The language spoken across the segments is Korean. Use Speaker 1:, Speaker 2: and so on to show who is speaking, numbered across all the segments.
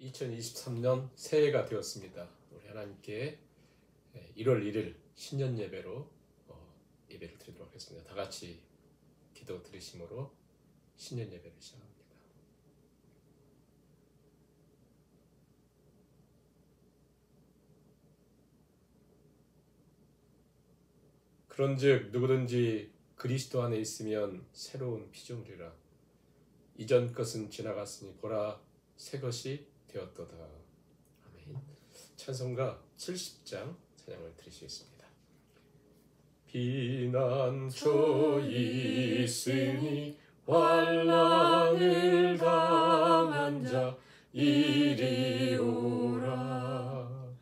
Speaker 1: 2023년 새해가 되었습니다. 우리 하나님께 1월 1일 신년 예배로 예배를 드리도록 하겠습니다. 다 같이 기도 드리심으로 신년 예배를 시작합니다. 그런즉 누구든지 그리스도 안에 있으면 새로운 피조물이라. 이전 것은 지나갔으니 보라 새 것이 되었도다. 아멘. 찬송가 70장 찬양을 드리시겠습니다. 비난처 있으니 환난을 당한 자 이리 오라.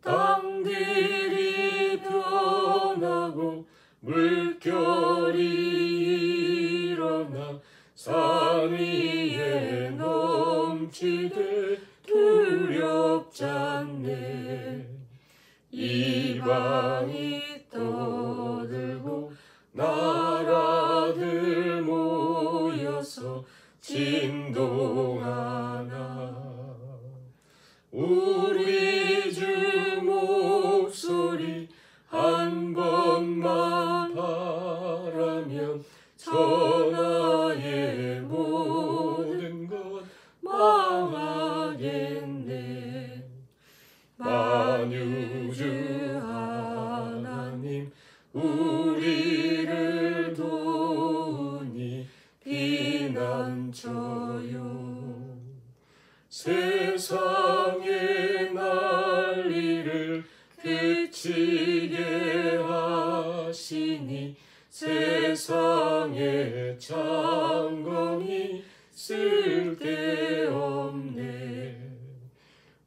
Speaker 1: 땅들이 변하고 물결이 일어나 산 위에 넘치되 두렵지 않네. 이방이 떠들고 나라들 모여서 진동하나. 우리 주 목소리 한 번만 바라면 천하의 모든 것 망하겠네. 만유주 하나님 우리를 도우니 피난처요. 세상의 난리를 그치게 하시니 세상의 창검이 쓸데없네.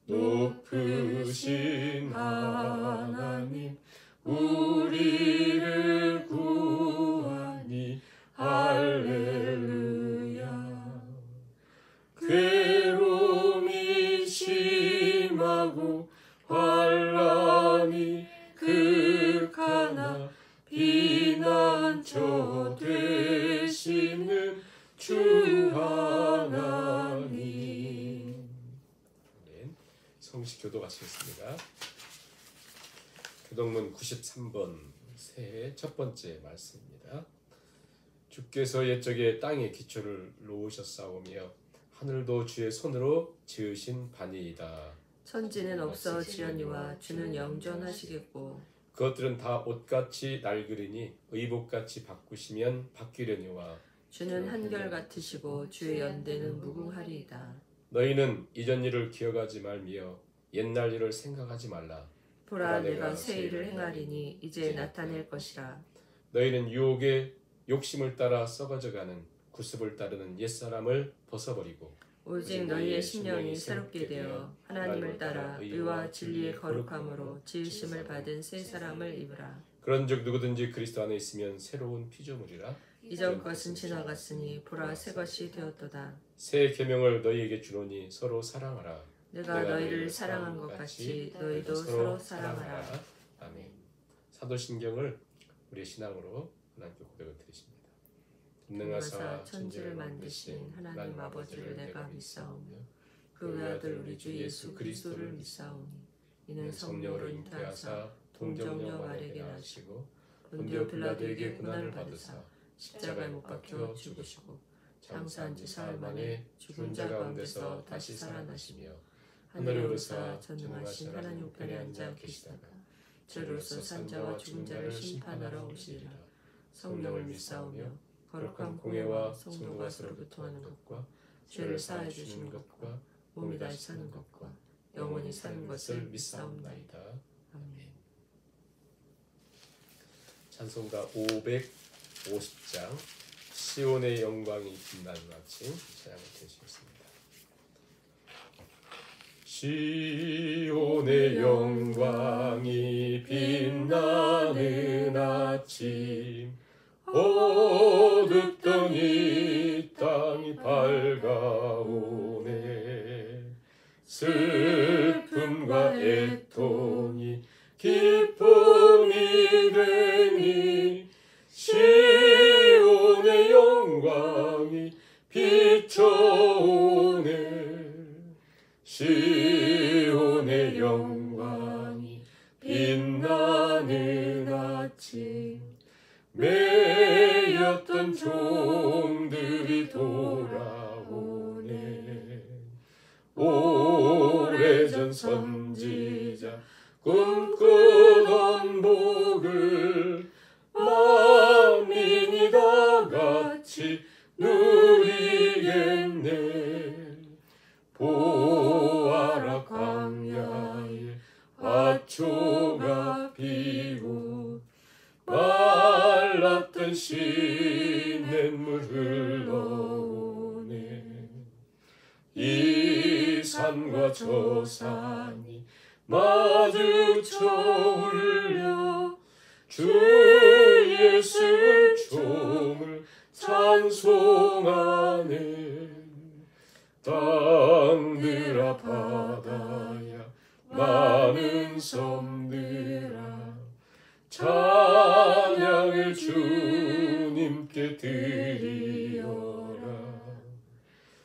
Speaker 1: 높으신 하나님 우리를 구하니 할렐루야. 괴로움이 심하고 환난이 극하나 피난처 되시는 주 하나님. 성식교도 마치겠습니다. 교동문 93번 새해 첫 번째 말씀입니다. 주께서 옛적에 땅에 기초를 놓으셨사오며 하늘도 주의 손으로 지으신 바니이다.
Speaker 2: 천지는 없어 지언니와 주는 영존하시겠고
Speaker 1: 그것들은 다 옷같이 낡으리니 의복같이 바꾸시면 바뀌려니와
Speaker 2: 주는 한결같으시고 주의 연대는 무궁하리이다.
Speaker 1: 너희는 이전 일을 기억하지 말며 옛날 일을 생각하지 말라.
Speaker 2: 보라 내가 새 일을 행하리니 이제 나타낼 것이라.
Speaker 1: 너희는 유혹의 욕심을 따라 썩어져가는 구습을 따르는 옛사람을 벗어버리고
Speaker 2: 오직 너희의 심령이 새롭게 되어 하나님을 따라 의와 진리의 거룩함으로 지으심을 받은 새 사람을 입으라.
Speaker 1: 그런즉 누구든지 그리스도 안에 있으면 새로운 피조물이라.
Speaker 2: 이전 것은 지나갔으니 보라 새 것이 되었도다.
Speaker 1: 새 계명을 너희에게 주노니 서로 사랑하라.
Speaker 2: 내가 너희를 사랑한 것 같이 너희도 서로 사랑하라.
Speaker 1: 아멘. 사도신경을 우리의 신앙으로 하나님께 고백을 드리십니다.
Speaker 2: 전능하사 천지를 만드신 하나님 아버지를 내가 믿사오며 그 외아들 우리 주 예수 그리스도를 믿사오니 이는 성령으로 잉태하사 동정녀 마리아에게 나시고 본디오 빌라도에게 고난을 받으사 십자가에 못 박혀 죽으시고 장사한 지 사흘 만에 죽은 자 가운데서 다시 살아나시며 하늘에 오르사 전능하신 하나님 우편에 앉아 계시다가 저로서 산자와 죽은 자를 심판하러 오시리라. 성령을 믿사오며 거룩한 공회와 성도가 서로 교통하는 것과 죄를 사하여 주시는 것과 몸이 다시 사는 것과 영원히 사는 것을 믿사옵나이다. 아멘.
Speaker 1: 찬송가 550장 시온의 영광이 빛나는 아침 찬양을 드리겠습니다. 시온의 영광이 빛나는 아침 어둡던 이 땅이 밝아오네. 슬픔과 애통이 기쁨이 되니 시온의 영광이 비춰오네. 시온의 영광이 빛나는 아침 매였던 종들이 돌아오네. 오래전 선지자 꿈꾸던 복을 만민이 다 같이 누리겠네. 보아라 광야에 화초가 피고 말랐던 시냇물 흘러오네. 이 산과 저 산이 마주쳐 울려 주 예수를 종을 찬송하네. 땅들아 바다야 많은 섬들아 찬양을 주님께 드리어라.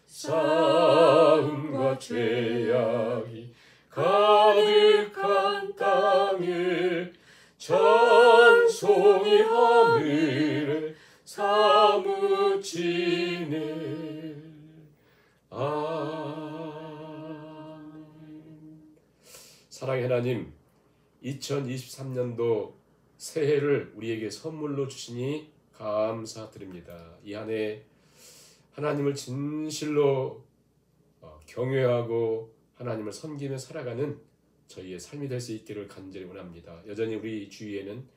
Speaker 1: 싸움과 죄악이 가득한 땅에 찬송이 하늘에 사무치네. 아멘. 사랑의 하나님, 2023년도 새해를 우리에게 선물로 주시니 감사드립니다. 이 한 해 하나님을 진실로 경외하고 하나님을 섬기며 살아가는 저희의 삶이 될 수 있기를 간절히 원합니다. 여전히 우리 주위에는,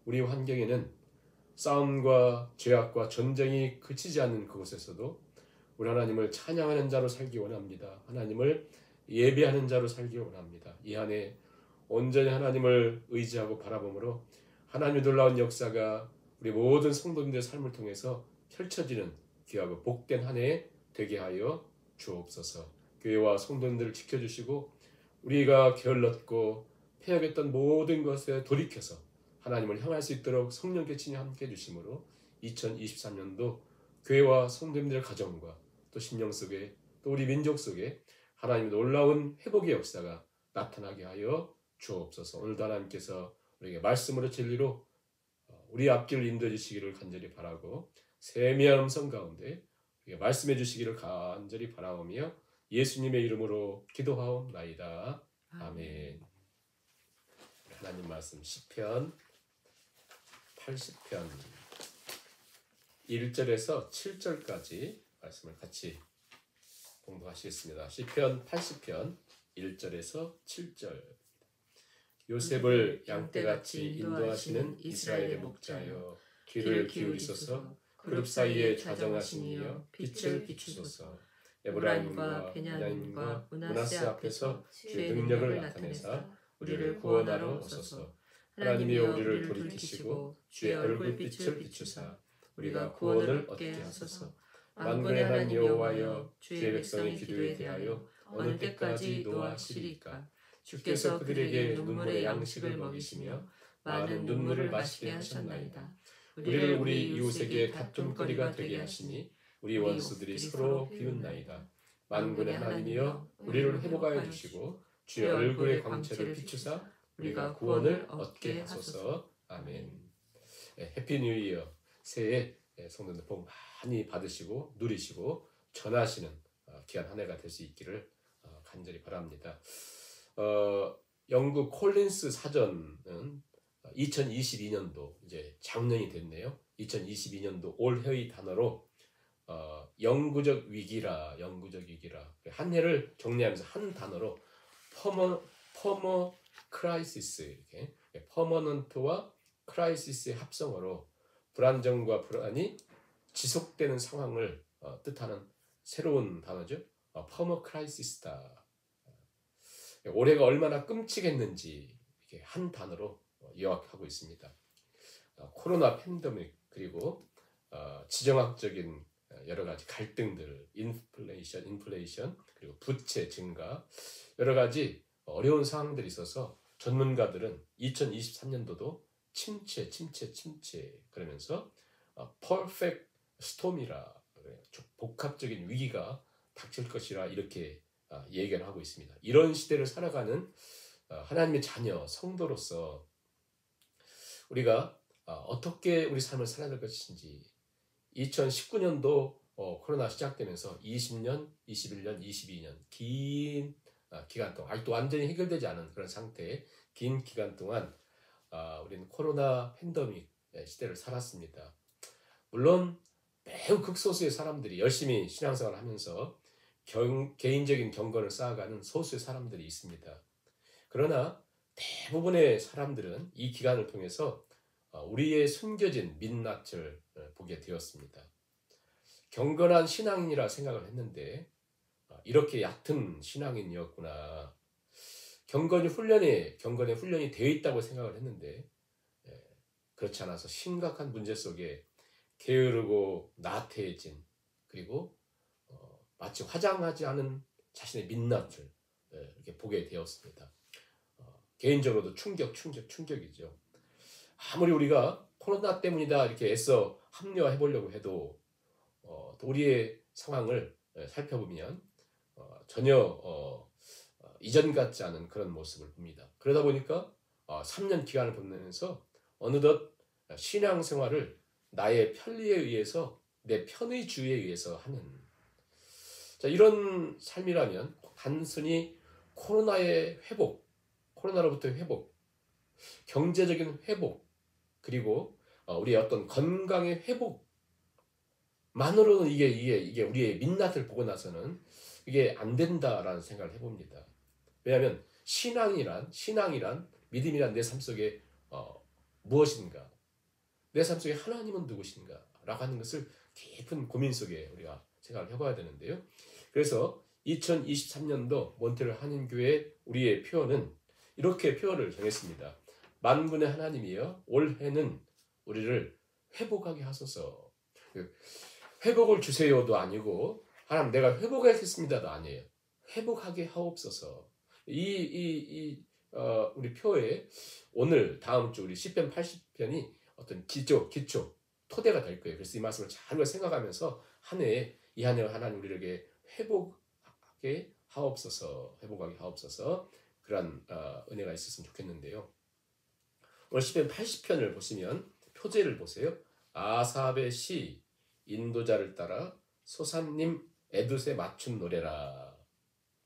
Speaker 1: 우리 환경에는 싸움과 죄악과 전쟁이 그치지 않는 그곳에서도 우리 하나님을 찬양하는 자로 살기 원합니다. 하나님을 예배하는 자로 살기 원합니다. 이 한 해 온전히 하나님을 의지하고 바라봄으로 하나님의 놀라운 역사가 우리 모든 성도님들의 삶을 통해서 펼쳐지는 귀하고 복된 한 해 되게 하여 주옵소서. 교회와 성도님들을 지켜주시고 우리가 게을렀고 패역했던 모든 것에 돌이켜서 하나님을 향할 수 있도록 성령께 친히 함께 해주심으로 2023년도 교회와 성도님들의 가정과 또 심령 속에 또 우리 민족 속에 하나님의 놀라운 회복의 역사가 나타나게 하여 주옵소서. 오늘도 하나님께서 우리에게 말씀으로 진리로 우리 앞길을 인도해 주시기를 간절히 바라고 세미한 음성 가운데 우리에게 말씀해 주시기를 간절히 바라오며 예수님의 이름으로 기도하옵나이다. 아멘. 하나님 말씀 시편 80편 1절에서 7절까지 말씀을 같이 공부하시겠습니다. 시편 80편 1절에서 7절. 요셉을 양떼같이 인도하시는 이스라엘의 목자여 귀를 기울이소서. 그룹 사이에 좌정하신 이여 빛을 비추소서. 에브라임과 베냐민과 므낫세 앞에서 주의 능력을 나타내사 우리를 구원하러 오소서. 하나님이여 우리를 돌이키시고 주의 얼굴빛을 비추사 우리가 구원을 얻게 하소서. 만군의 하나님 여호와여 주의 백성의 기도에 대하여 어느 때까지 노하시리까. 주께서 그들에게 눈물의 양식을 먹이시며 많은 눈물을 마시게 하셨나이다. 우리를 우리 이웃에게 다툼거리가 되게 하시니 우리 원수들이 서로 비웃나이다. 만군의 하나님이여 우리를 회복하여 주시고 주의 얼굴의 광채를 비추사 우리가 구원을 얻게 하소서. 아멘. 해피 뉴 이어. 새해 성도들 복 많이 받으시고 누리시고 전하시는 귀한 한 해가 될 수 있기를 간절히 바랍니다. 영국 콜린스 사전은 2022년도 이제 작년이 됐네요. 2022년도 올해의 단어로 영구적 위기라 한 해를 정리하면서 한 단어로 퍼머 크라이시스, 이렇게 퍼머넌트와 크라이시스의 합성어로 불안정과 불안이 지속되는 상황을 뜻하는 새로운 단어죠. 퍼머 크라이시스다. 올해가 얼마나 끔찍했는지 이렇게 한 단어로 요약하고 있습니다. 코로나 팬데믹, 그리고 지정학적인 여러 가지 갈등들, 인플레이션, 그리고 부채 증가, 여러 가지 어려운 상황들이 있어서 전문가들은 2023년도도 침체 그러면서 퍼펙트 스톰이라, 복합적인 위기가 닥칠 것이라 이렇게 예견을 하고 있습니다. 이런 시대를 살아가는 하나님의 자녀, 성도로서 우리가 어떻게 우리 삶을 살아야 될 것인지 2019년도 코로나 시작되면서 20년, 21년, 22년 긴 기간 동안 아직도 완전히 해결되지 않은 그런 상태의 긴 기간 동안 우리는 코로나 팬데믹 시대를 살았습니다. 물론 매우 극소수의 사람들이 열심히 신앙생활을 하면서 개인적인 경건을 쌓아가는 소수의 사람들이 있습니다. 그러나 대부분의 사람들은 이 기간을 통해서 우리의 숨겨진 민낯을 보게 되었습니다. 경건한 신앙인이라 생각을 했는데 이렇게 얕은 신앙인이었구나. 경건의 훈련이 되어 있다고 생각을 했는데 그렇지 않아서 심각한 문제 속에 게으르고 나태해진 그리고 마치 화장하지 않은 자신의 민낯을 이렇게 보게 되었습니다. 개인적으로도 충격이죠. 아무리 우리가 코로나 때문이다 이렇게 애써 합리화해 보려고 해도 또 우리의 상황을 살펴보면 전혀 이전 같지 않은 그런 모습을 봅니다. 그러다 보니까 3년 기간을 보내면서 어느덧 신앙생활을 나의 편리에 의해서 내 편의주의에 의해서 하는 이런 삶이라면 단순히 코로나로부터의 회복, 경제적인 회복, 그리고 우리의 어떤 건강의 회복만으로는 이게 우리의 민낯을 보고 나서는 이게 안 된다라는 생각을 해봅니다. 왜냐하면 신앙이란 믿음이란 내 삶 속에 무엇인가, 내 삶 속에 하나님은 누구신가 라고 하는 것을 깊은 고민 속에 우리가 생각을 해봐야 되는데요. 그래서 2023년도 몬트리올 한인교회 우리의 표어는 이렇게 표어를 정했습니다. 만군의 하나님이여 올해는 우리를 회복하게 하소서. 회복을 주세요도 아니고 하나님 내가 회복하겠습니다도 아니에요. 회복하게 하옵소서. 우리 표에 오늘 다음 주 우리 시편 80편이 어떤 기초 토대가 될 거예요. 그래서 이 말씀을 잘 생각하면서 한 해에 하나님 우리에게 회복하게 하옵소서. 그런 은혜가 있었으면 좋겠는데요. 오늘 시편 80편을 보시면 표제를 보세요. 아삽의 시 인도자를 따라 소사님 에둠에 맞춘 노래라.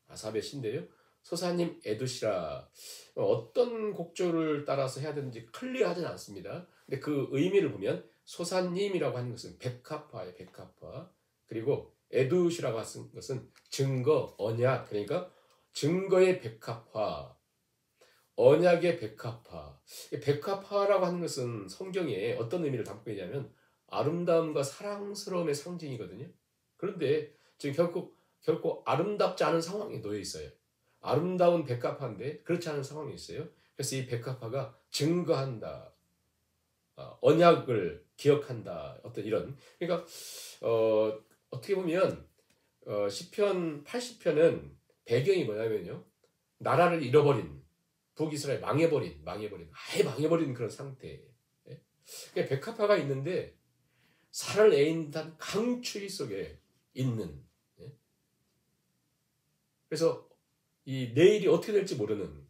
Speaker 1: 아삽의 시인데요. 소사님 에둠이라. 어떤 곡조를 따라서 해야 되는지 클리어하지는 않습니다. 근데 그 의미를 보면 소사님이라고 하는 것은 백합화예요. 백합화. 그리고 에둠이라고 하는 것은 증거, 언약. 그러니까 증거의 백합화, 언약의 백합화. 백합화라고 하는 것은 성경에 어떤 의미를 담고 있냐면 아름다움과 사랑스러움의 상징이거든요. 그런데 지금 결코 아름답지 않은 상황에 놓여 있어요. 아름다운 백합화인데 그렇지 않은 상황이 있어요. 그래서 이 백합화가 증거한다, 언약을 기억한다, 어떤 이런. 그러니까 어떻게 보면 시편 80편은 배경이 뭐냐면요, 나라를 잃어버린 북이스라엘 망해버린 아예 망해버린 그런 상태. 그러니까 백합화가 있는데 살을 애인단 강추위 속에 있는. 그래서 이 내일이 어떻게 될지 모르는,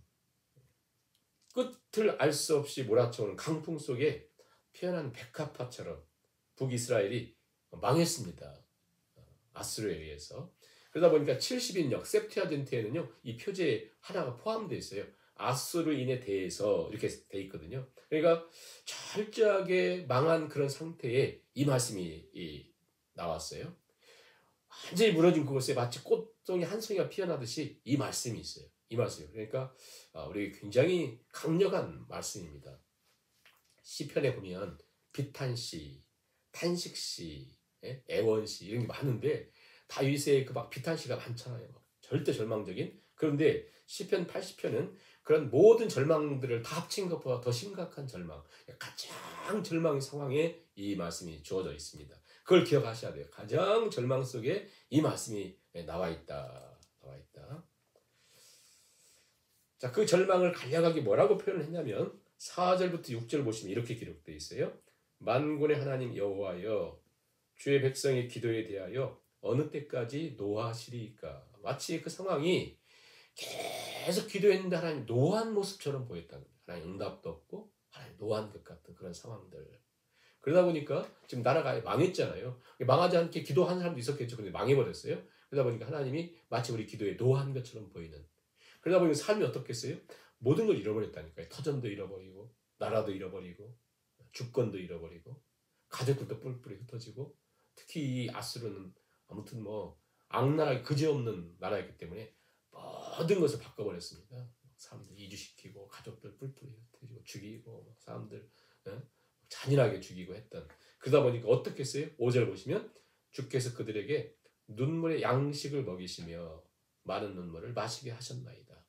Speaker 1: 끝을 알 수 없이 몰아쳐오는 강풍 속에 피어난 백합화처럼 북이스라엘이 망했습니다. 아수르에 의해서. 그러다 보니까 70인역 셉투아진트에는요 이 표제에 하나가 포함되어 있어요. 아수르인에 대해서 이렇게 돼 있거든요. 그러니까 철저하게 망한 그런 상태에 이 말씀이 나왔어요. 완전히 무너진 그곳에 마치 꽃송이 한 송이가 피어나듯이 이 말씀이 있어요. 이 말씀이요. 그러니까 우리 굉장히 강력한 말씀입니다. 시편에 보면 비탄시, 탄식시, 애원시 이런 게 많은데 다윗의 그 막 비탄시가 많잖아요. 절대 절망적인. 그런데 시편 80편은 그런 모든 절망들을 다 합친 것보다 더 심각한 절망, 가장 절망의 상황에 이 말씀이 주어져 있습니다. 그걸 기억하셔야 돼요. 가장 절망 속에 이 말씀이 나와 있다. 자, 그 절망을 간략하게 뭐라고 표현을 했냐면 4절부터 6절 보시면 이렇게 기록되어 있어요. 만군의 하나님 여호와여, 주의 백성의 기도에 대하여 어느 때까지 노하시리까. 마치 그 상황이 계속 기도했는데 하나님 노한 모습처럼 보였다는 거예요. 하나님 응답도 없고 하나님 노한 것 같은 그런 상황들. 그러다 보니까 지금 나라가 망했잖아요. 망하지 않게 기도한 사람도 있었겠죠. 근데 망해버렸어요. 그러다 보니까 하나님이 마치 우리 기도에 노한 것처럼 보이는. 그러다 보니까 삶이 어떻겠어요? 모든 걸 잃어버렸다니까요. 터전도 잃어버리고 나라도 잃어버리고 주권도 잃어버리고 가족들도 뿔뿔이 흩어지고 특히 이 아수르는 아무튼 뭐 악랄하게 그지없는 나라였기 때문에 모든 것을 바꿔버렸습니다. 사람들 이주시키고 가족들 뿔뿔이 흩어지고 죽이고 사람들 잔인하게 죽이고 했던. 그러다 보니까 어떻게 했어요? 5절 보시면 주께서 그들에게 눈물의 양식을 먹이시며 많은 눈물을 마시게 하셨나이다.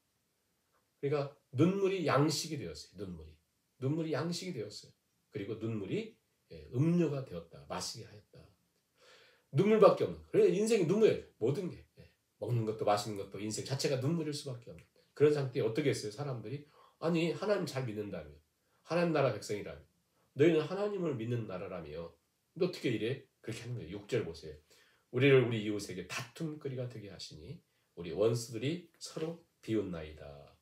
Speaker 1: 그러니까 눈물이 양식이 되었어요. 눈물이 양식이 되었어요. 그리고 눈물이 음료가 되었다. 마시게 하였다. 눈물밖에 없는. 그래 인생이 눈물이에요. 모든 게 먹는 것도 마시는 것도 인생 자체가 눈물일 수밖에 없는 그런 상태에 어떻게 했어요? 사람들이 아니 하나님 잘 믿는다며 하나님 나라 백성이라며 너희는 하나님을 믿는 나라라며 근데 어떻게 이래? 그렇게 하는 거예요. 6절 보세요. 우리를 우리 이웃에게 다툼거리가 되게 하시니 우리 원수들이 서로 비웃나이다.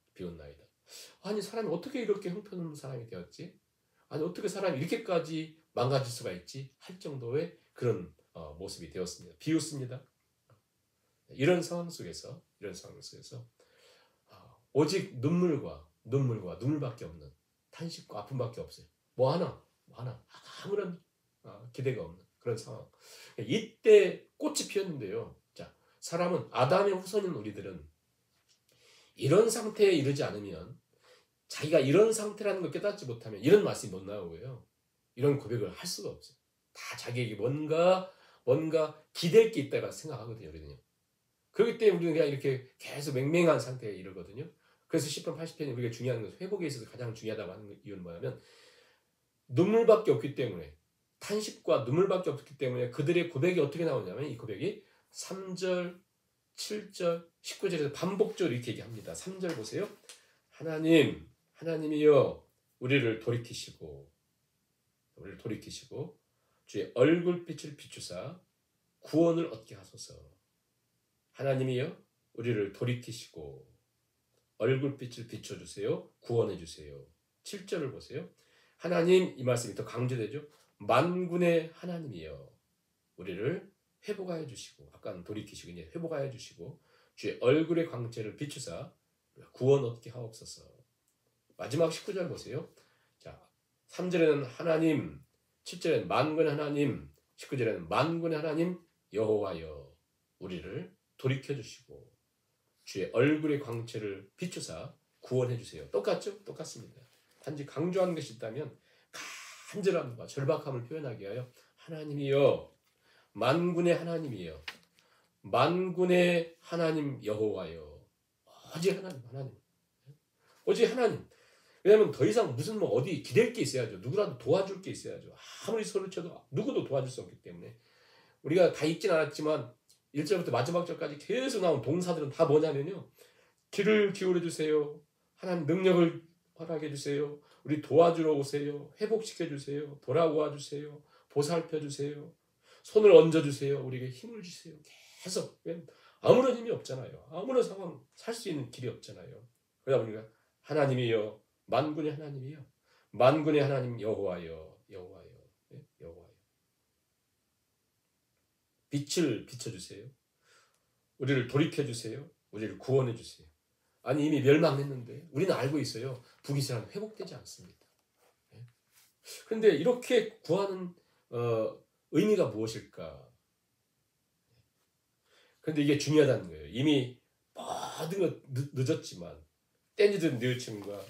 Speaker 1: 아니 사람이 어떻게 이렇게 형편없는 사람이 되었지? 아니 어떻게 사람이 이렇게까지 망가질 수가 있지? 할 정도의 그런 모습이 되었습니다. 비웃습니다. 이런 상황 속에서 오직 눈물밖에 없는 탄식과 아픔밖에 없어요. 뭐 하나 아무런 기대가 없는 그런 상황. 이때 꽃이 피었는데요. 자, 사람은 아담의 후손인 우리들은 이런 상태에 이르지 않으면 자기가 이런 상태라는 걸 깨닫지 못하면 이런 말씀이 못 나오고요. 이런 고백을 할 수가 없어요. 다 자기에게 뭔가 기댈 게 있다가 생각하거든요. 우리는요. 그렇기 때문에 우리는 그냥 이렇게 계속 맹맹한 상태에 이르거든요. 그래서 10편 80편이 우리가 중요한 것은 회복에 있어서 가장 중요하다고 하는 이유는 뭐냐면 눈물밖에 없기 때문에 탄식과 눈물밖에 없기 때문에 그들의 고백이 어떻게 나오냐면 이 고백이 3절, 7절, 19절에서 반복적으로 이렇게 얘기합니다. 3절 보세요. 하나님이여 우리를 돌이키시고 주의 얼굴빛을 비추사 구원을 얻게 하소서. 하나님이여 우리를 돌이키시고 얼굴빛을 비춰주세요. 구원해주세요. 7절을 보세요. 하나님, 이 말씀이 더 강조되죠. 만군의 하나님이여 우리를 회복하여 주시고 아까는 돌이키시고 이제 회복하여 주시고 주의 얼굴의 광채를 비추사 구원 얻게 하옵소서. 마지막 19절 보세요. 자, 3절에는 하나님, 7절에는 만군의 하나님, 19절에는 만군의 하나님 여호와여 우리를 돌이켜주시고 주의 얼굴의 광채를 비추사 구원해주세요. 똑같죠? 똑같습니다. 단지 강조하는 것이 있다면 간절함과 절박함을 표현하기 위하여 하나님이여 만군의 하나님이여 만군의 하나님 여호와여 오직 하나님. 왜냐하면 더 이상 무슨 어디 기댈 게 있어야죠. 누구라도 도와줄 게 있어야죠. 아무리 소리를 쳐도 누구도 도와줄 수 없기 때문에 우리가 다 읽진 않았지만 1절부터 마지막 절까지 계속 나온 동사들은 다 뭐냐면요. 귀를 기울여 주세요. 하나님 능력을 허락해 주세요. 우리 도와주러 오세요. 회복시켜 주세요. 돌아와 주세요. 보살펴 주세요. 손을 얹어 주세요. 우리에게 힘을 주세요. 계속. 아무런 힘이 없잖아요. 아무런 상황 살 수 있는 길이 없잖아요. 그러다 보니까 하나님이여 만군의 하나님이여 만군의 하나님 여호와여 빛을 비춰주세요. 우리를 돌이켜주세요. 우리를 구원해주세요. 아니 이미 멸망했는데 우리는 알고 있어요. 북이스라엘은 회복되지 않습니다. 그런데 이렇게 구하는 의미가 무엇일까? 그런데 이게 중요하다는 거예요. 이미 모든 것 늦었지만 땐지든 뉘우침과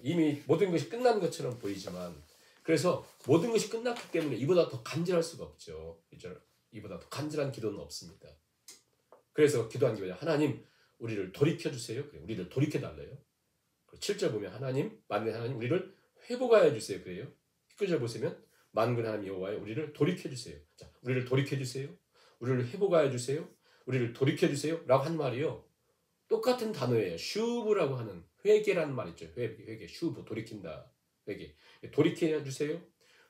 Speaker 1: 이미 모든 것이 끝난 것처럼 보이지만 그래서 모든 것이 끝났기 때문에 이보다 더 간절할 수가 없죠. 이보다 더 간절한 기도는 없습니다. 그래서 기도한 게 뭐냐? 하나님 우리를 돌이켜주세요. 그래요. 우리를 돌이켜달래요. 7절 보면 만군의 하나님 우리를 회복하여 주세요. 그래요. 19절 보시면 만군의 하나님 여호와여 우리를 돌이켜주세요. 자, 우리를 돌이켜주세요. 우리를 회복하여 주세요. 우리를 돌이켜주세요. 라고 한 말이요. 똑같은 단어예요. 슈브라고 하는 회개라는 말 있죠. 회개, 슈브, 돌이킨다. 회개. 돌이켜주세요.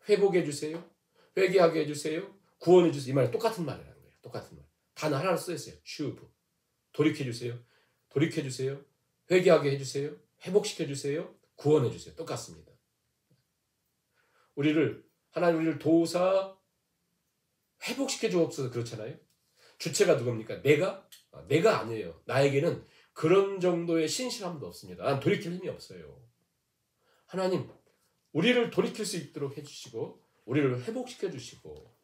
Speaker 1: 회복해주세요. 회개하게 해주세요. 구원해주세요. 이 말은 똑같은 말이라는 거예요. 똑같은 말. 단 하나로 쓰였어요. 슈브. 돌이켜주세요. 돌이켜주세요. 회개하게 해주세요. 회복시켜주세요. 구원해주세요. 똑같습니다. 하나님 우리를 도우사 회복시켜 주옵소서 그렇잖아요. 주체가 누굽니까? 내가 아니에요. 나에게는 그런 정도의 신실함도 없습니다. 난 돌이킬 힘이 없어요. 하나님, 우리를 돌이킬 수 있도록 해주시고 우리를 회복시켜 주시고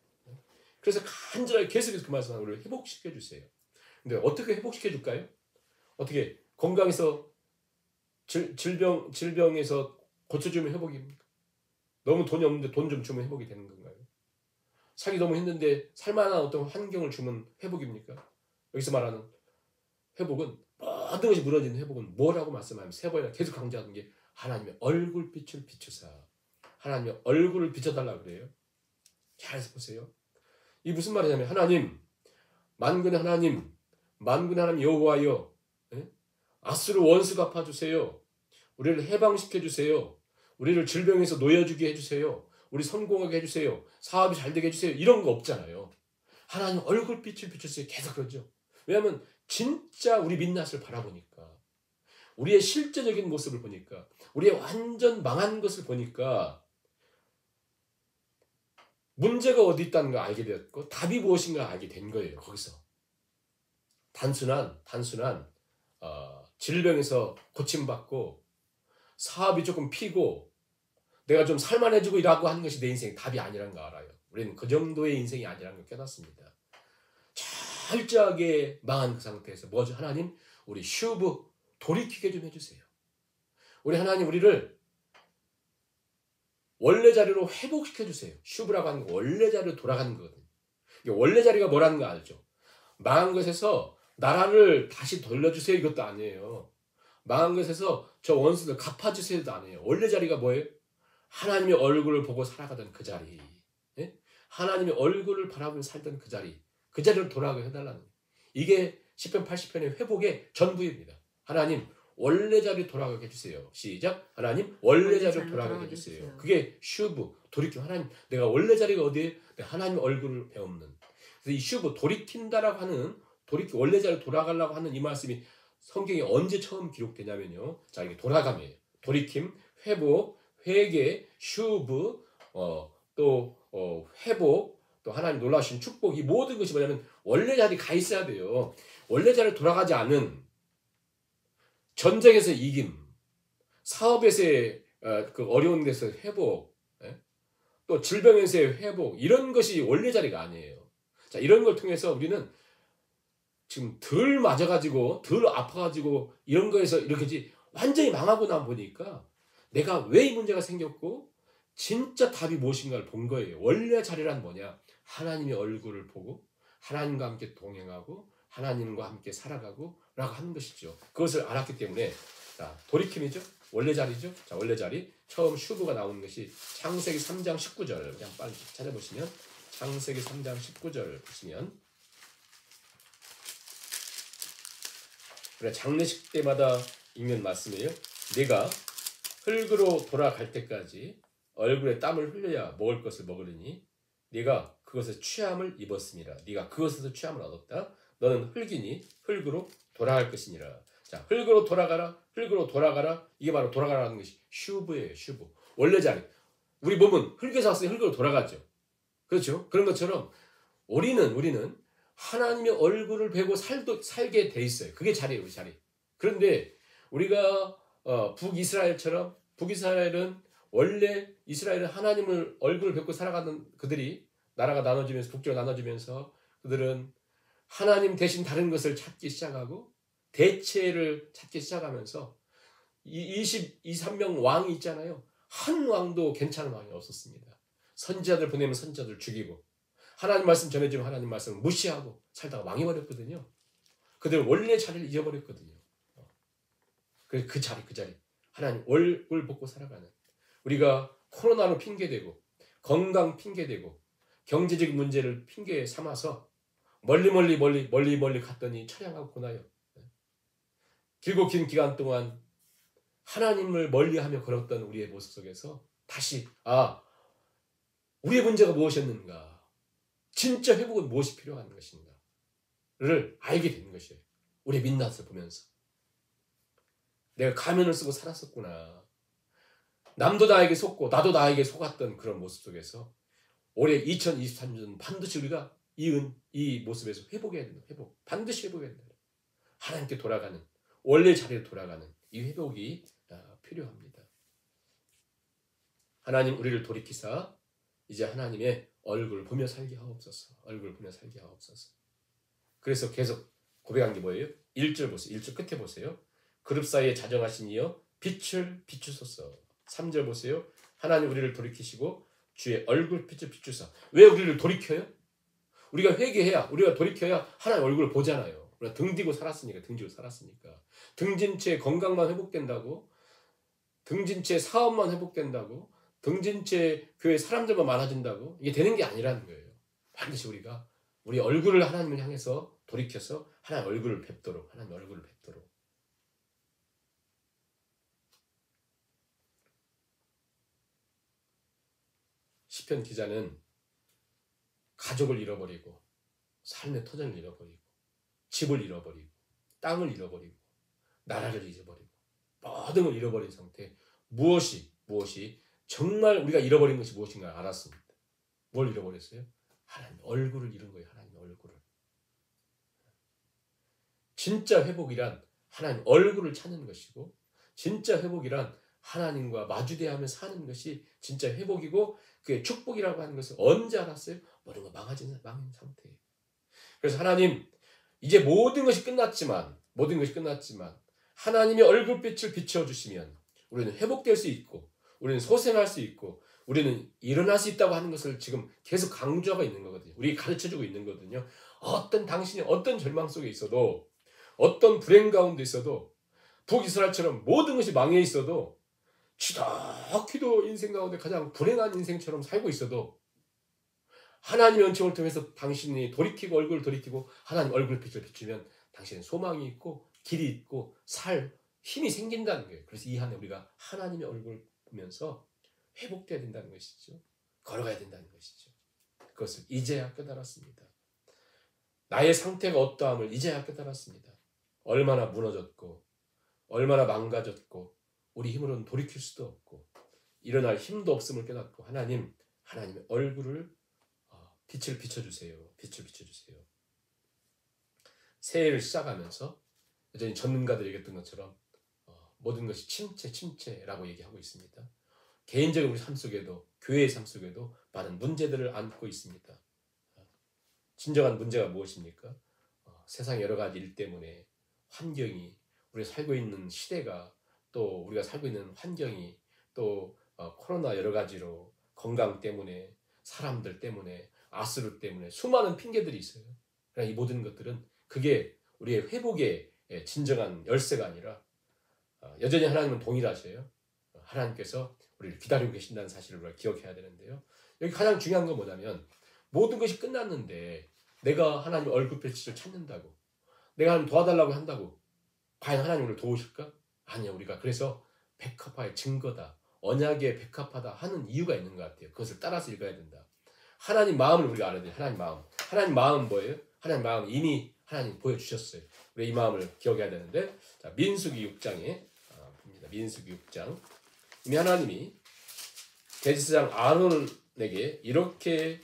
Speaker 1: 그래서 간절하게 계속해서 그 말씀을 우리를 회복시켜 주세요. 근데 어떻게 회복시켜 줄까요? 어떻게 건강에서 질병에서 고쳐주면 회복입니까? 너무 돈이 없는데 돈 좀 주면 회복이 되는 건가요? 살기 너무 힘든데 살만한 어떤 환경을 주면 회복입니까? 여기서 말하는 회복은 모든 것이 무너지는 회복은 뭐라고 말씀하면 세 번이나 계속 강조하는 게 하나님의 얼굴빛을 비추사 하나님의 얼굴을 비춰달라고 그래요. 잘 보세요. 이 무슨 말이냐면 하나님 만군의 하나님 여호와여 아수르 원수 갚아주세요. 우리를 해방시켜주세요. 우리를 질병에서 놓여주게 해주세요. 우리 성공하게 해주세요. 사업이 잘 되게 해주세요. 이런 거 없잖아요. 하나님 얼굴빛을 비추세요. 계속 그러죠. 왜냐하면 진짜 우리 민낯을 바라보니까 우리의 실제적인 모습을 보니까 우리의 완전 망한 것을 보니까 문제가 어디 있다는 걸 알게 되었고 답이 무엇인가 알게 된 거예요. 거기서 단순한 질병에서 고침받고 사업이 조금 피고 내가 좀 살만해지고 일하고 하는 것이 내 인생의 답이 아니라는 거 알아요. 우리는 그 정도의 인생이 아니라는 걸 깨닫습니다. 철저하게 망한 그 상태에서 뭐죠? 하나님 우리 슈브 돌이키게 좀 해주세요. 우리 하나님 우리를 원래 자리로 회복시켜주세요. 슈브라고 하는 거 원래 자리로 돌아가는 거거든요. 원래 자리가 뭐라는 거 알죠? 망한 것에서 나라를 다시 돌려주세요 이것도 아니에요. 망한 것에서 저 원수들 갚아주세요도 아니에요. 원래 자리가 뭐예요? 하나님의 얼굴을 보고 살아가던 그 자리, 하나님의 얼굴을 바라보며 살던 그 자리로 돌아가게 해달라는 거예요. 이게 시편 80편의 회복의 전부입니다. 하나님 원래 자리로 돌아가게 해주세요. 시작. 하나님 원래 자리로 돌아가게 해주세요. 그게 슈브 돌이킴. 하나님 내가 원래 자리가 어디에? 하나님 얼굴을 배우는. 그래서 이 슈브 돌이킨다라고 하는 원래 자리로 돌아가려고 하는 이 말씀이 성경에 언제 처음 기록되냐면요. 자 이게 돌아감이에요. 돌이킴, 회복, 회개, 슈브, 회복, 또 하나님 놀라우신 축복 이 모든 것이 뭐냐면 원래 자리 가 있어야 돼요. 원래 자리로 돌아가지 않은 전쟁에서 이김, 사업에서의 그 어려운 데서 회복, 또 질병에서의 회복 이런 것이 원래 자리가 아니에요. 자 이런 걸 통해서 우리는 지금 덜 맞아가지고 덜 아파가지고 이런 거에서 이렇게 완전히 망하고 나 보니까 내가 왜 이 문제가 생겼고 진짜 답이 무엇인가를 본 거예요. 원래 자리란 뭐냐? 하나님의 얼굴을 보고 하나님과 함께 동행하고 하나님과 함께 살아가고 라고 하는 것이죠. 그것을 알았기 때문에 자, 돌이킴이죠. 원래 자리죠. 자, 원래 자리 처음 슈브가 나오는 것이 창세기 3장 19절 그냥 빨리 찾아보시면 창세기 3장 19절 보시면 그래 장례식 때마다 읽는 말씀이에요. 네가 흙으로 돌아갈 때까지 얼굴에 땀을 흘려야 먹을 것을 먹으리니 네가 그것에 취함을 입었습니다. 네가 그것에서 취함을 얻었다. 너는 흙이니 흙으로 돌아갈 것이니라. 자, 흙으로 돌아가라. 흙으로 돌아가라. 이게 바로 돌아가라는 것이 슈브예요. 슈브. 원래 자리. 우리 몸은 흙에서 왔으니 흙으로 돌아가죠. 그렇죠? 그런 것처럼 우리는 하나님의 얼굴을 배고 살게 돼 있어요. 그게 자리예요. 우리 자리. 그런데 우리가 북이스라엘은 원래 이스라엘은 하나님을 얼굴을 뵙고 살아가는 그들이 나라가 나눠지면서 북쪽으로 나눠지면서 그들은 하나님 대신 다른 것을 찾기 시작하고 대체를 찾기 시작하면서 23명 왕이 있잖아요. 한 왕도 괜찮은 왕이 없었습니다. 선지자들 보내면 선지자들 죽이고 하나님 말씀 전해주면 하나님 말씀을 무시하고 살다가 망해버렸거든요. 그들 원래 자리를 잊어버렸거든요. 그 자리 하나님 얼굴 보고 살아가는 우리가 코로나로 핑계대고 건강 핑계대고 경제적 문제를 핑계 삼아서 멀리 갔더니 처량하고 고나요. 길고 긴 기간 동안 하나님을 멀리하며 걸었던 우리의 모습 속에서 다시 우리의 문제가 무엇이었는가? 진짜 회복은 무엇이 필요한 것인가? 알게 되는 것이에요. 우리의 민낯을 보면서. 내가 가면을 쓰고 살았었구나. 남도 나에게 속고 나도 나에게 속았던 그런 모습 속에서 올해 2023년은 반드시 우리가 이 모습에서 회복해야 된다. 반드시 회복해야 된다. 하나님께 돌아가는, 원래 자리로 돌아가는 이 회복이 필요합니다. 하나님 우리를 돌이키사 이제 하나님의 얼굴을 보며 살게 하옵소서. 얼굴을 보며 살게 하옵소서. 그래서 계속 고백한 게 뭐예요? 1절 보세요. 1절 끝에 보세요. 그룹 사이에 자정하신 이여 빛을 비추소서. 3절 보세요. 하나님 우리를 돌이키시고 주의 얼굴 빛을 비추사. 왜 우리를 돌이켜요? 우리가 회개해야, 우리가 돌이켜야 하나님 얼굴을 보잖아요. 우리가 등지고 살았으니까. 등진 채 건강만 회복된다고, 등진 채 사업만 회복된다고, 등진 채 교회 사람들만 많아진다고 이게 되는 게 아니라는 거예요. 반드시 우리가 우리 얼굴을 하나님을 향해서 돌이켜서 하나님 얼굴을 뵙도록, 하나님 얼굴을 뵙도록. 시편 기자는 가족을 잃어버리고 삶의 터전을 잃어버리고 집을 잃어버리고 땅을 잃어버리고 나라를 잃어버리고 모든 걸 잃어버린 상태, 무엇이 정말 우리가 잃어버린 것이 무엇인가 알았습니다. 뭘 잃어버렸어요? 하나님 얼굴을 잃은 거예요. 하나님 얼굴을. 진짜 회복이란 하나님 얼굴을 찾는 것이고, 진짜 회복이란 하나님과 마주대하며 사는 것이 진짜 회복이고, 그게 축복이라고 하는 것을 언제 알았어요? 모든 거 망한 상태예요. 그래서 하나님, 이제 모든 것이 끝났지만 하나님의 얼굴빛을 비춰주시면 우리는 회복될 수 있고, 우리는 소생할 수 있고, 우리는 일어날 수 있다고 하는 것을 지금 계속 강조하고 있는 거거든요. 우리 가르쳐주고 있는 거거든요. 당신이 어떤 절망 속에 있어도, 어떤 불행 가운데 있어도, 북이스라엘처럼 모든 것이 망해 있어도, 지독히도 인생 가운데 가장 불행한 인생처럼 살고 있어도 하나님의 은총을 통해서 당신이 얼굴을 돌이키고 하나님 얼굴빛을 비추면 당신은 소망이 있고 길이 있고 살 힘이 생긴다는 거예요. 그래서 이 한 해 우리가 하나님의 얼굴을 보면서 회복돼야 된다는 것이죠. 걸어가야 된다는 것이죠. 그것을 이제야 깨달았습니다. 나의 상태가 어떠함을 이제야 깨달았습니다. 얼마나 무너졌고 얼마나 망가졌고 우리 힘으로는 돌이킬 수도 없고 일어날 힘도 없음을 깨닫고 하나님의 얼굴을 빛을 비춰주세요. 새해를 시작하면서 여전히 전문가들이 얘기했던 것처럼 모든 것이 침체라고 얘기하고 있습니다. 개인적인 우리 삶 속에도, 교회의 삶 속에도 많은 문제들을 안고 있습니다. 진정한 문제가 무엇입니까? 세상 여러 가지 일 때문에 환경이, 우리가 살고 있는 시대가, 또 우리가 살고 있는 환경이, 또 코로나 여러 가지로 건강 때문에, 사람들 때문에, 아수르 때문에 수많은 핑계들이 있어요. 그러나 이 모든 것들은 그게 우리의 회복의 진정한 열쇠가 아니라 여전히 하나님은 동일하셔요. 하나님께서 우리를 기다리고 계신다는 사실을 우리가 기억해야 되는데요. 여기 가장 중요한 건 뭐냐면 모든 것이 끝났는데 내가 하나님 얼굴빛을 찾는다고, 내가 하나님 도와달라고 한다고 과연 하나님 우리를 도우실까? 아니요. 우리가 그래서 백합화의 증거다, 언약의 백합화다 하는 이유가 있는 것 같아요. 그것을 따라서 읽어야 된다. 하나님 마음을 우리가 알아야 돼요. 하나님 마음은 뭐예요? 하나님 마음은 이미 하나님 보여주셨어요. 우리 이 마음을 기억해야 되는데, 자, 민수기 6장에 봅니다. 민수기 6장. 이미 하나님이 대제사장 아론에게 이렇게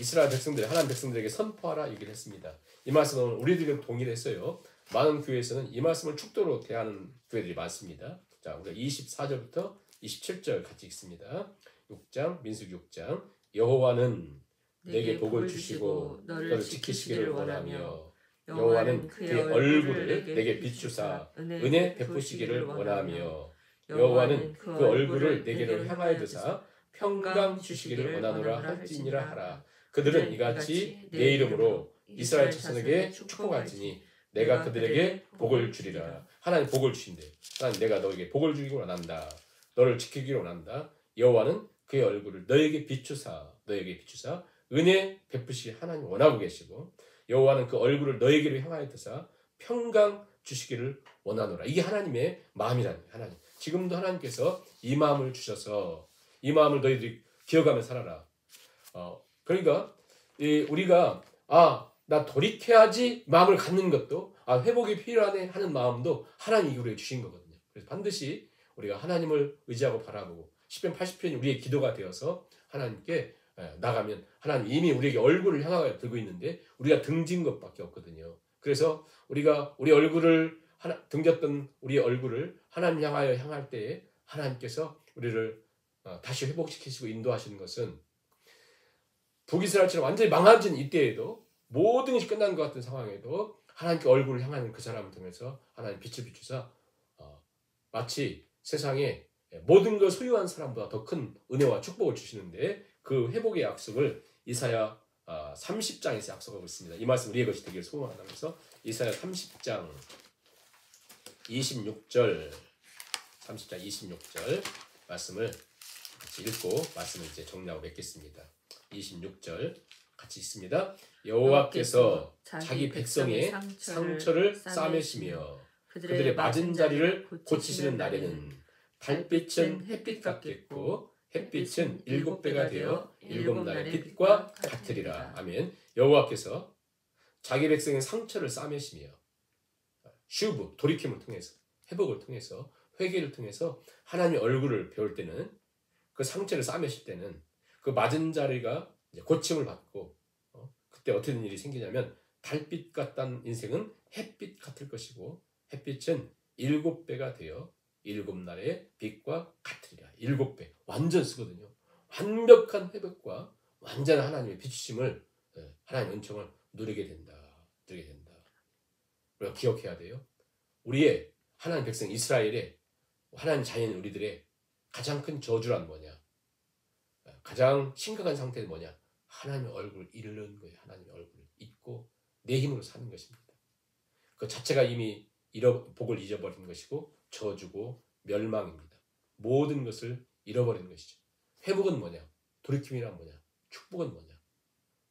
Speaker 1: 이스라엘 백성들, 하나님 백성들에게 선포하라 얘기를 했습니다. 이 말씀은 우리들과 동일했어요. 많은 교회에서는 이 말씀을 축도로 대하는 교회들이 많습니다. 자, 우리가 24절부터 27절 같이 읽습니다. 6장, 민수기 6장. 여호와는 내게 복을 주시고 너를 지키시기를 원하며, 여호와는 그의 얼굴을 내게 비추사 은혜 베푸시기를 원하며, 여호와는 그 얼굴을 내게로 향하여 드사 평강 주시기를 원하노라 할지니라 하라. 그들은 이같이 내 이름으로 이스라엘 자손에게 축복할지니 내가 그들에게 복을 주리라. 하나님 복을 주신대. 하나님 내가 너에게 복을 주기를 원한다. 너를 지키기를 원한다. 여호와는 그의 얼굴을 너에게 비추사 은혜 베푸시기 하나님 원하고 계시고, 여호와는 그 얼굴을 너에게로 향하여 드사 평강 주시기를 원하노라. 이게 하나님의 마음이라는 거예요. 하나님 지금도 하나님께서 이 마음을 주셔서 이 마음을 너희들이 기억하며 살아라. 그러니까 우리가 나 돌이켜야지 마음을 갖는 것도 회복이 필요하네 하는 마음도 하나님이 우리에게 주신 거거든요. 그래서 반드시 우리가 하나님을 의지하고 바라보고 시편 80편이 우리의 기도가 되어서 하나님께 나가면 하나님 이미 우리에게 얼굴을 향하여 들고 있는데 우리가 등진 것밖에 없거든요. 그래서 우리가 우리 얼굴을 등졌던 우리의 얼굴을 하나님 향하여 향할 때에 하나님께서 우리를 다시 회복시키시고 인도하시는 것은 북이스라엘처럼 완전히 망가진 이때에도 모든 것이 끝난 것 같은 상황에도 하나님께 얼굴을 향하는 그 사람을 통해서 하나님 빛을 비추사 마치 세상에 모든 걸 소유한 사람보다 더 큰 은혜와 축복을 주시는데 그 회복의 약속을 이사야 30장에서 약속하고 있습니다. 이 말씀 우리의 것이 되기를 소원하면서 이사야 30장 26절 30장 26절 말씀을 같이 읽고 말씀을 이제 정리하고 맺겠습니다. 26절 같이 있습니다. 여호와께서 자기 백성의 상처를 싸매시며 그들의 맞은 자리를 고치시는 날에는 달빛은 햇빛 같겠고 햇빛은 7배가 되어 7날의 빛과 같으리라. 아멘. 여호와께서 자기 백성의 상처를 싸매시며 슈브, 돌이킴을 통해서 회복을 통해서 회개를 통해서 하나님의 얼굴을 배울 때는 그 상처를 싸매실 때는 그 맞은 자리가 고침을 받고 그때 어떤 일이 생기냐면 달빛 같다는 인생은 햇빛 같을 것이고 햇빛은 7배가 되어 7날의 빛과 같으리라. 7배 완전 쓰거든요. 완벽한 회복과 완전한 하나님의 비추심을 하나님의 은총을 누리게 된다. 우리가 기억해야 돼요. 우리의 하나님 백성 이스라엘의 하나님 자녀인 우리들의 가장 큰 저주란 뭐냐? 가장 심각한 상태는 뭐냐? 하나님의 얼굴을 잃는 거예요. 하나님의 얼굴을 잊고 내 힘으로 사는 것입니다. 그 자체가 이미 복을 잊어버리는 것이고 저주고 멸망입니다. 모든 것을 잃어버리는 것이죠. 회복은 뭐냐? 돌이킴이란 뭐냐? 축복은 뭐냐?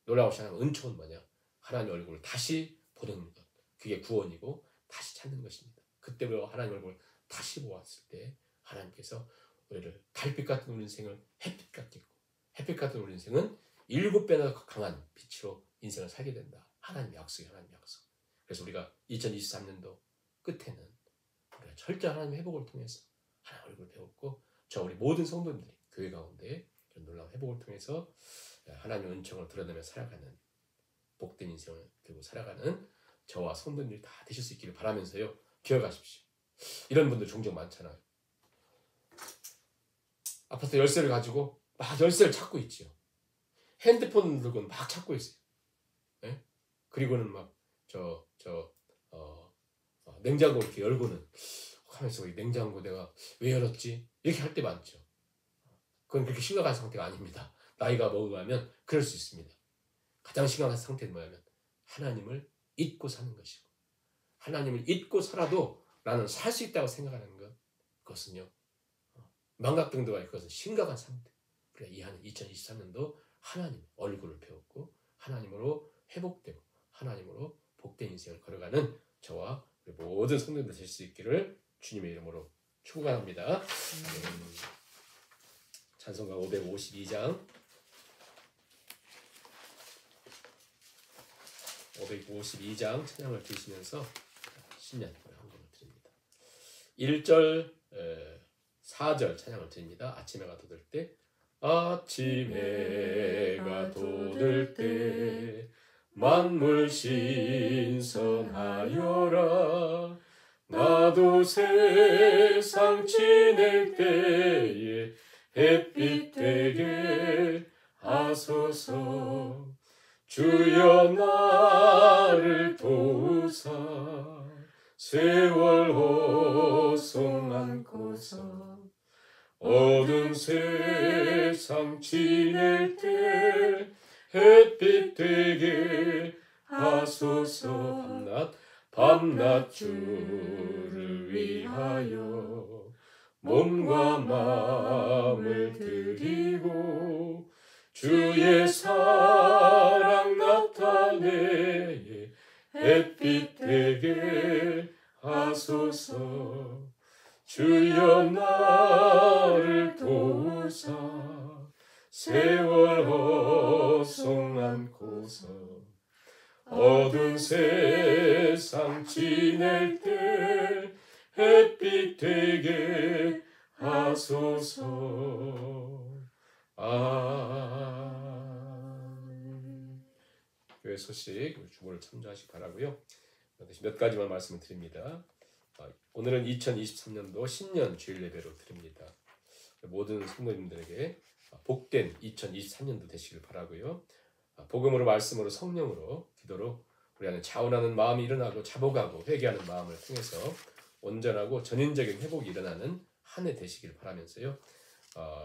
Speaker 1: 놀라우신 하나님 은총은 뭐냐? 하나님의 얼굴을 다시 보는 것. 그게 구원이고 다시 찾는 것입니다. 그때 우리가 하나님의 얼굴을 다시 보았을 때 하나님께서 우리를 달빛 같은 우리 인생을 햇빛 같게 했고 햇빛 같은 우리 인생은 7배나 강한 빛으로 인생을 살게 된다. 하나님의 약속이 하나님의 약속. 그래서 우리가 2023년도 끝에는 우리가 철저한 하나님의 회복을 통해서 하나님의 얼굴을 배웠고 우리 모든 성도님들이 교회 가운데 이런 놀라운 회복을 통해서 하나님의 은총을 드러내며 살아가는 복된 인생을 들고 살아가는 저와 성도님들이 다 되실 수 있기를 바라면서요. 기억하십시오. 이런 분들 종종 많잖아요. 아파트 열쇠를 가지고 막 열쇠를 찾고 있지요. 핸드폰 들고는 막 찾고 있어요. 네? 그리고는 막 냉장고 이렇게 열고는 하면서 냉장고 내가 왜 열었지? 이렇게 할 때 많죠. 그건 그렇게 심각한 상태가 아닙니다. 나이가 먹어가면 그럴 수 있습니다. 가장 심각한 상태는 뭐냐면 하나님을 잊고 사는 것이고 하나님을 잊고 살아도 나는 살 수 있다고 생각하는 것 그것은요. 망각병도가 그것은 심각한 상태. 우리가 이하는 2023년도 하나님 얼굴을 배웠고 하나님으로 회복되고 하나님으로 복된 인생을 걸어가는 저와 우리 모든 성도님들 될 수 있기를 주님의 이름으로 축원합니다. 찬송가 552장 552장 찬양을 드리시면서 신년 한곡을 드립니다. 1절 4절 찬양을 드립니다. 아침 해가 돋을 때 아침 해가 돋을 때 만물 신성하여라 나도 세상 지낼 때에 햇빛 되게 하소서 주여 나를 도우사 세월 호송 안고서 어두운 세상 지낼 때 햇빛 되게 하소서 밤낮 주를 위하여 몸과 마음을 드리고 주의 사랑 나타내 햇빛 되게 하소서 주여 나를 도우사 세월 호송 안고서 어두운 세상 지낼 때 햇빛 되게 하소서. 아멘. 교회 소식 주보를 참조하시기 바라고요. 몇 가지만 말씀을 드립니다. 오늘은 2023년도 신년 주일 예배로 드립니다. 모든 성도님들에게 복된 2023년도 되시길 바라고요. 복음으로, 말씀으로, 성령으로, 기도로 우리 안에 자원하는 마음이 일어나고 자복하고 회개하는 마음을 통해서 온전하고 전인적인 회복이 일어나는 한 해 되시길 바라면서요.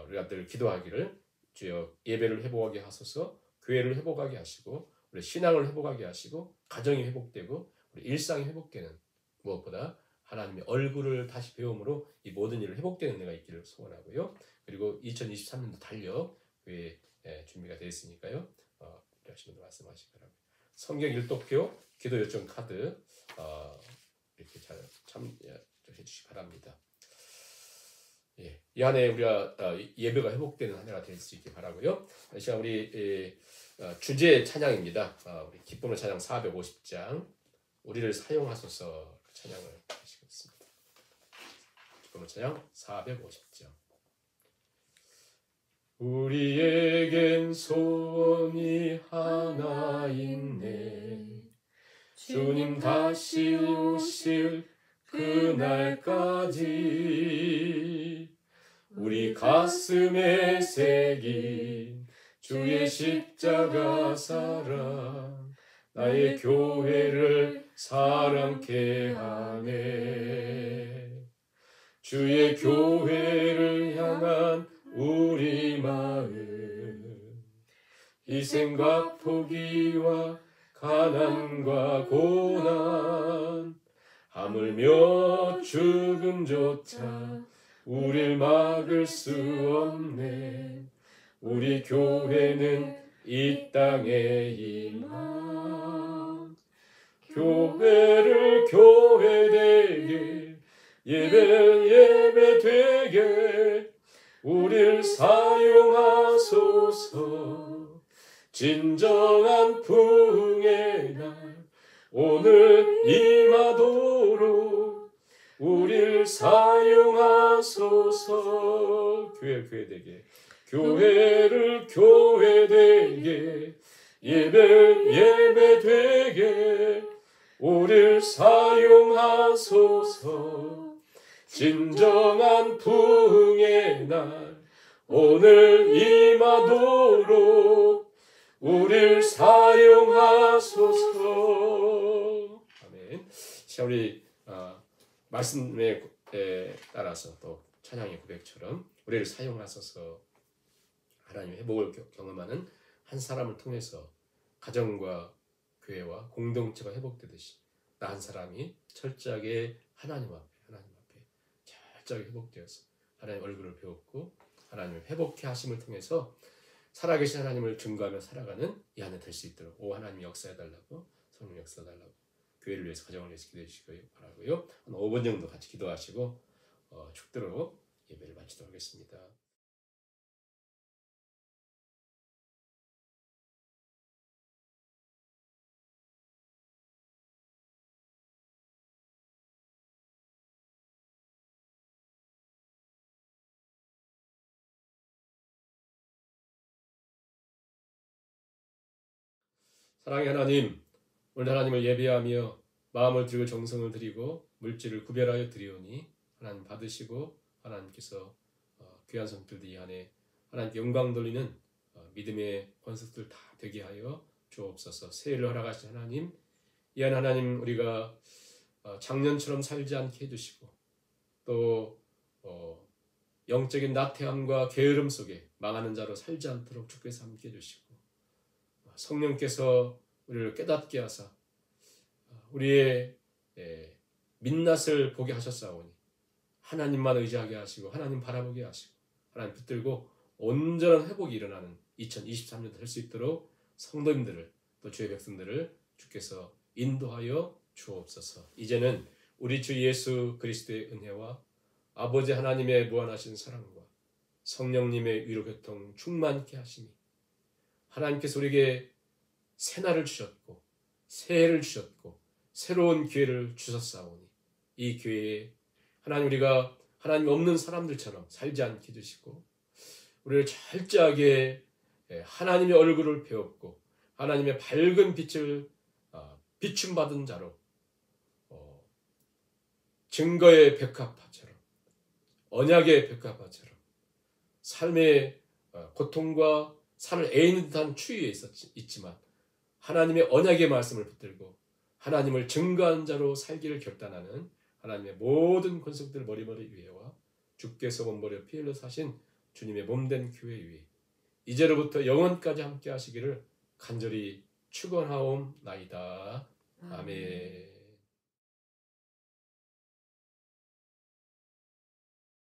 Speaker 1: 우리가 늘 기도하기를 주여 예배를 회복하게 하소서, 교회를 회복하게 하시고 우리 신앙을 회복하게 하시고 가정이 회복되고 우리 일상이 회복되는, 무엇보다 하나님의 얼굴을 다시 배움으로 이 모든 일을 회복되는 은혜가 있기를 소원하고요. 그리고 2023년도 달려 교회 준비가 되어 있으니까요. 하시는 분 말씀하시기 바랍니다. 성경 일독표, 기도 요청 카드 이렇게 잘 참여해 주시기 바랍니다. 이 한 해 우리가 예배가 회복되는 한 해가 될 수 있길 바라고요. 이 시간 우리 주제 찬양입니다. 우리 기쁨의 찬양 450장 우리를 사용하소서 찬양을 하시겠습니다. 기쁨의 찬양 450장. 우리에겐 소원이 하나 있네. 주님 다시 오실 그날까지 우리 가슴에 새긴 주의 십자가 사랑 나의 교회를 사랑케 하네. 주의 교회를 향한 우리 마음, 희생과 포기와 가난과 고난, 하물며 죽음조차 우릴 막을 수 없네. 우리 교회는 이 땅의 희망. 교회를 교회되게, 예배를 예배되게 우릴 사용하소서. 진정한 부흥의 날 오늘 임하도록 우릴 사용하소서. 교회되게, 교회를 교회되게, 예배를 예배되게 우릴 사용하소서. 진정한 부흥의 날 오늘 임하도록 우릴 사용하소서. 아멘. 자, 우리 말씀에 따라서 또 찬양의 고백처럼 우리를 사용하소서. 하나님의 회복을 경험하는 한 사람을 통해서 가정과 교회와 공동체가 회복되듯이 나 한 사람이 철저하게 하나님 앞에 철저하게 회복되어서 하나님의 얼굴을 배웠고 하나님의 회복해 하심을 통해서 살아계신 하나님을 증거하며 살아가는 이 한 해 될 수 있도록 오 하나님 역사해달라고, 성령 역사해달라고, 교회를 위해서, 가정을 위해서 기도해 주시기 바라고요. 한 5분 정도 같이 기도하시고 축도로 예배를 마치도록 하겠습니다. 사랑의 하나님, 오늘 하나님을 예배하며 마음을 드리고 정성을 드리고 물질을 구별하여 드리오니 하나님 받으시고 하나님께서 귀한 성들도 이 안에 하나님께 영광 돌리는 믿음의 권속들 다 되게 하여 주옵소서. 새해를 허락하신 하나님, 이 안 하나님 우리가 작년처럼 살지 않게 해주시고 또 영적인 나태함과 게으름 속에 망하는 자로 살지 않도록 주께서 함께 해주시고 성령께서 우리를 깨닫게 하사 우리의 민낯을 보게 하셨사오니 하나님만 의지하게 하시고 하나님 바라보게 하시고 하나님 붙들고 온전한 회복이 일어나는 2023년 될 수 있도록 성도님들을 또 주의 백성들을 주께서 인도하여 주옵소서. 이제는 우리 주 예수 그리스도의 은혜와 아버지 하나님의 무한하신 사랑과 성령님의 위로 교통 충만케 하시니 하나님께서 우리에게 새날을 주셨고 새해를 주셨고 새로운 기회를 주셨사오니 이 기회에 하나님 우리가 하나님 없는 사람들처럼 살지 않게 해주시고 우리를 철저하게 하나님의 얼굴을 배웠고 하나님의 밝은 빛을 비춤받은 자로 증거의 백합화처럼 언약의 백합화처럼 삶의 고통과 살을 애이는 듯한 추위에 있지만 하나님의 언약의 말씀을 붙들고 하나님을 증거한 자로 살기를 결단하는 하나님의 모든 권속들 머리머리 위에와 주께서 몸버려 피 흘려 사신 주님의 몸된 교회 위에 이제로부터 영원까지 함께 하시기를 간절히 축원하옵나이다. 아멘.